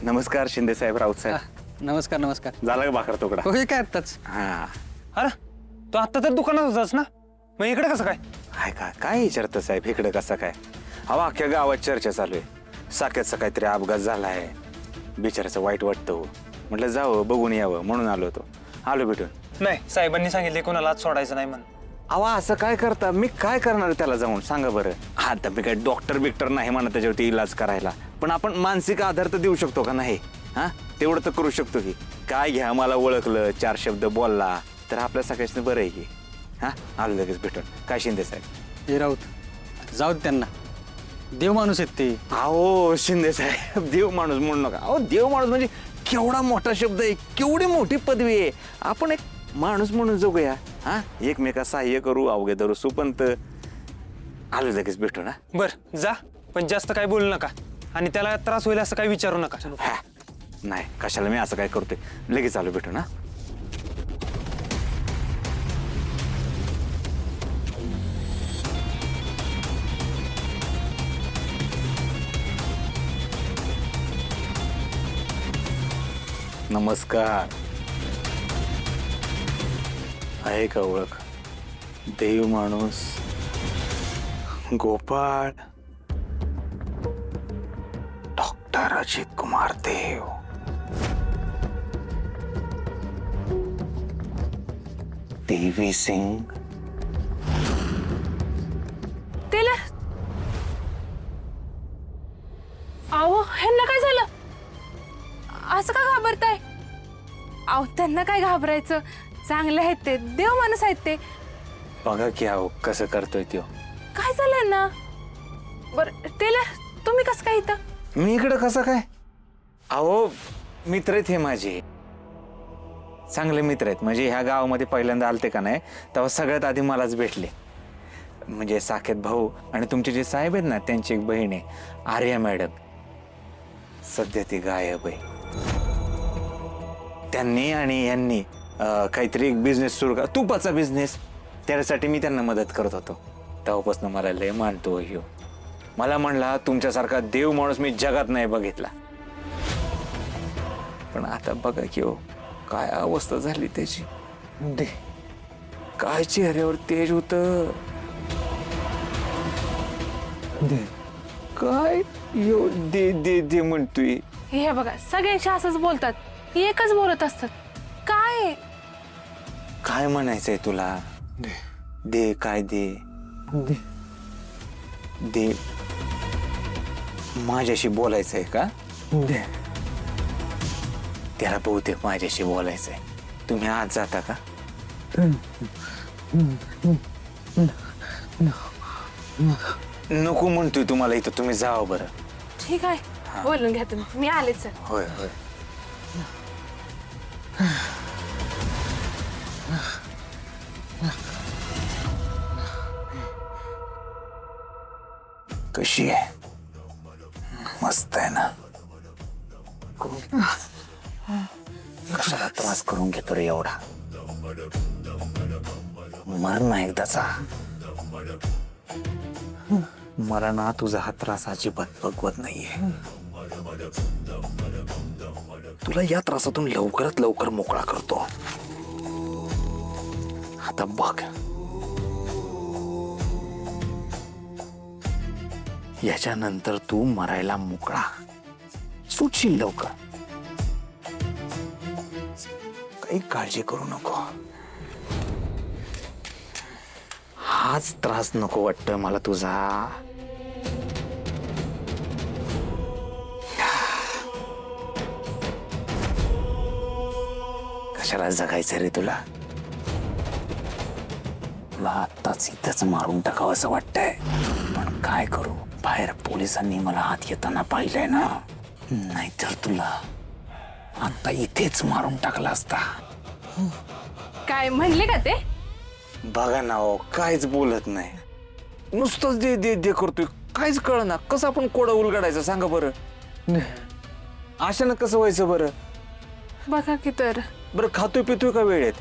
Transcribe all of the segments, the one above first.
नमस्कार शिंदे साहेब, राऊत साहेब. नमस्कार नमस्कार. झाला का भाकर तुकडा? हो, हे काय आत्ताच. हा. अरे तू आत्ता तर दुकानात होतास ना, मग इकडे कसं काय? हाय का काय विचारतं साहेब, इकडे कसं काय? अहो अख्ख्या गावात चर्चा चालू आहे. साक्याचा काहीतरी अपघात झालाय, बिचाराचं वाईट वाटतं. म्हटलं जावं बघून यावं म्हणून आलो होतो. आलो भेटून. नाही, साहेबांनी सांगितले कोणाला आज सोडायचं नाही म्हणून. अहो असं काय करता? मी काय करणार त्याला जाऊन सांगा बरं. हा तर मी काय डॉक्टर बिक्टर नाही म्हणत त्याच्यावरती इलाज करायला, पण आपण मानसिक आधार तर देऊ शकतो का नाही? हा तेवढं तर करू शकतो की. काय घ्या, मला ओळखलं, 4 शब्द बोलला तर आपल्या सगळ्यांनी बरं आहे की. हा आलो लगेच भेटून. काय शिंदे साहेब? हे राऊत, जाऊ दे त्यांना, देव माणूस आहेत ते. अहो शिंदे साहेब, देव माणूस म्हणू नका. अहो देव माणूस म्हणजे केवढा मोठा शब्द आहे, केवढी मोठी पदवी आहे. आपण एक माणूस म्हणून जगूया. हा एकमेका सहाय्य करू, अवघे धरू सुपंत. आलो लगेच भेटू ना. बर जा, पण जास्त काय बोलू नका आणि त्याला त्रास होईल असं काही विचारू नका. हा नाही, कशाला मी असं काय करतोय. लगेच आलो भेटू ना. नमस्कार. आहे का ओळख? देव माणूस गोपाळ, डॉक्टर अजित कुमार देव. देवी सिंग. त्याला अहो ह्यांना काय झालं? असं का घाबरताय? अहो त्यांना काय घाबरायचं, चांगले आहेत ते, देव माणूस आहेत ते. बघा की अहो कसं करतोय त्यो. काय झालंय ना? बर त्याला तुम्ही कसं काय इथं? मी इकडं कसं काय? अहो मित्र आहेत हे माझे, चांगले मित्र आहेत. म्हणजे ह्या गावामध्ये पहिल्यांदा आलते का नाही तेव्हा सगळ्यात आधी मलाच भेटले. म्हणजे साकेत भाऊ आणि तुमचे जे साहेब आहेत ना, त्यांची एक बहीण आहे आर्या मॅडम. सध्या ती गायब आहे. त्यांनी आणि यांनी काहीतरी एक बिझनेस सुरू तुपाचा बिझनेस, त्यासाठी मी त्यांना मदत करत होतो. तेव्हापासून मला लय मानतो ह्यो. मला म्हणला तुमच्यासारखा देव माणूस मी जगात नाही बघितला. पण आता बघा की हो काय अवस्था झाली त्याची. काय चेहऱ्यावर तेज होत, काय यो दे दे दे म्हणतोय. हे बघा सगळ्यांशी असंच बोलतात, एकच बोलत असतात. काय काय म्हणायचंय तुला? दे काय दे दे. माझ्याशी बोलायचंय का? दे. त्याला बहुतेक माझ्याशी बोलायचंय. तुम्ही आज जाता का? नको म्हणतोय तुम्हाला इथं, तुम्ही जावं बरं. ठीक आहे, बोलून घ्या तुम्ही, मी आलेच आहे. होय होय. कशी आहे? मस्त आहे ना? कशाला त्रास करून घेतो रे एवढा? मर ना एकदाचा. मला ना तुझा हा त्रास अजिबात बघवत नाहीये. तुला या त्रासातून लवकरात लवकर मोकळा करतो. आता बघ, याच्यानंतर तू मरायला मोकळा, सुटशील लवकर. काही काळजी करू नको. हाच त्रास नको वाटतोय मला तुझा. कशाला जगायचं रे तुला? तुला आत्ताच इथंच मारून टाकावं असं वाटतंय, पण काय करू, बाहेर पोलिसांनी मला आत येताना पाहिलंय ना, नाहीतर तुला आता इथेच मारून टाकला असता. काय म्हणले का ते? बघा ना हो, काहीच बोलत नाही, नुसतंच दे दे दे करतोय. काहीच कळ ना कसं आपण कोडं उलगडायचं सांगा बरं. अशानं कसं व्हायचं बरं? बघा की तर. बरं खातोय पितोय का वेळेत?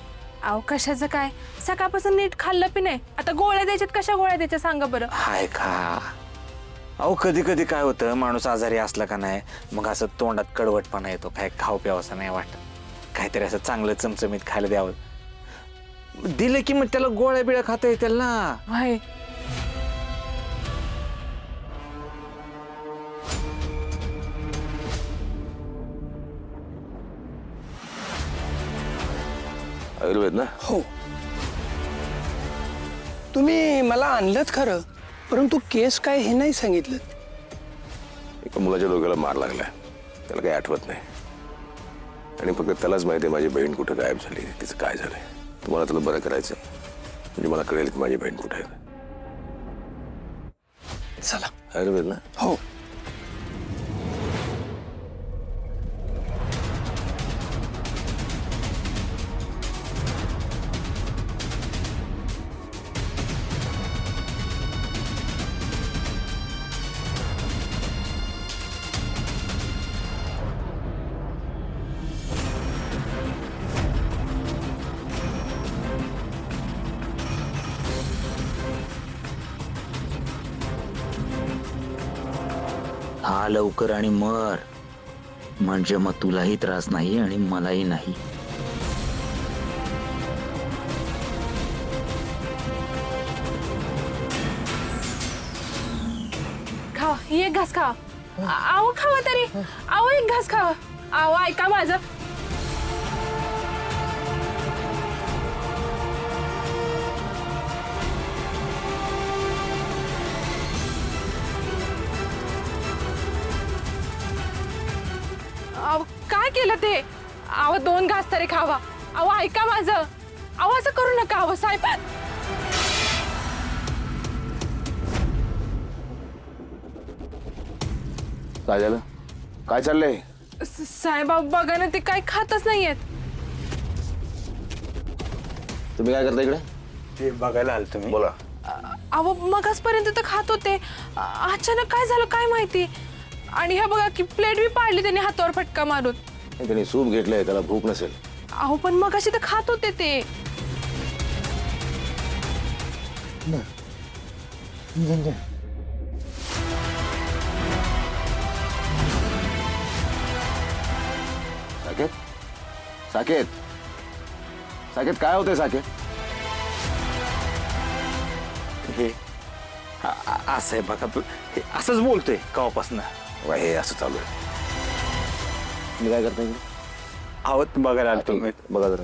अहो कशाचं काय, सकाळपासून नीट खाल्लं पण नाही. आता गोळ्या द्यायच्यात, कशा गोळ्या द्यायच्या सांगा बरं. हाय का अहो कधी कधी काय होतं, माणूस आजारी असला का नाही मग असं तोंडात कडवटपणा येतो, काय खाऊ प्यावंसं नाही वाटत, काहीतरी असं चांगलं चमचमीत खायला द्यावं. दिलं की मग त्याला गोळ्या बिळ्या खाता येतील ना. भाई आयुर्वेद ना? हो, तुम्ही मला आणलंत खरं, परंतु केस काय हे नाही सांगितलं. एका मुलाच्या डोक्याला मार लागलाय, त्याला काही आठवत नाही आणि फक्त त्यालाच माहिती आहे माझी बहीण कुठे गायब झाली, तिचं काय झालंय. तुम्हाला त्याला बरं करायचं म्हणजे मला कळेल की माझी बहीण कुठे आहे. चला. आयुर्वेद ना? हो. हा लवकर आणि मर, म्हणजे मग तुलाही त्रास नाही आणि मलाही नाही. खावा, ही एक घास खावा. आहो खावा तरी, आहो एक घास खावा. आहो ऐका माझं. अहो काय केलं ते? अहो 2 घास तरी खावा. अहो ऐका माझं. अहो असं करू नका. अहो साहेब. काय झालं? काय चाललंय? साहेब अहो बघा ना, ते काय खातच नाहीयेत. तुम्ही काय करता इकडे? ते बघायला आलो तुम्ही. बोला. अहो मगासपर्यंत तर खात होते, अचानक काय झालं काय माहिती. आणि ह्या बघा की प्लेट बी पाडली त्यांनी हातावर फटका मारून. त्यांनी सूप घेतलंय, त्याला भूक नसेल. अहो पण मगाशी तर खात होते ते. साकेत, साकेत, साकेत काय होतंय साकेत? हे असं आहे बघा, हे असंच बोलतोय कवापासनं. हे असं चालू आहे. तुम्ही काय करता इकडे? आहोत बघायला आलो तुम्ही. बघा जरा.